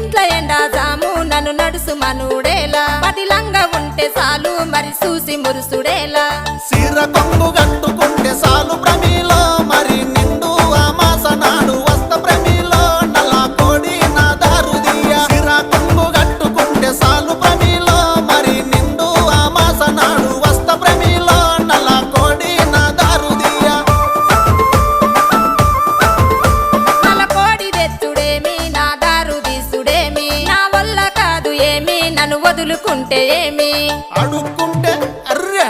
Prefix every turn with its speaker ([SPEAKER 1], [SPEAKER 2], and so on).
[SPEAKER 1] ఇంట్లో ఎండా జాము నన్ను నడుసు మనుడేలా పదిలంగా ఉంటే చాలు మరి చూసి మురుసుడేలా
[SPEAKER 2] సీర కొంగు కట్టుకుంటే సాలు ప్రమిలో మరి నిండు అమాస నాడు వస్త ప్రమిలో నల్ల కోడి నా దారుదియ సీర కొంగు కట్టుకుంటే సాలు ప్రమిలో మరి నిండు అమాస నాడు వస్త ప్రమిలో నల్ల కోడి నా దారుదియ
[SPEAKER 1] నల్ల కోడి తెచ్చుడేమి నా దారు తీసుడేమి నా వల్ల కాదు ఏమి నన్ను వదులుకుంటే ఏమి
[SPEAKER 2] అడుక్కుంటే అర్రె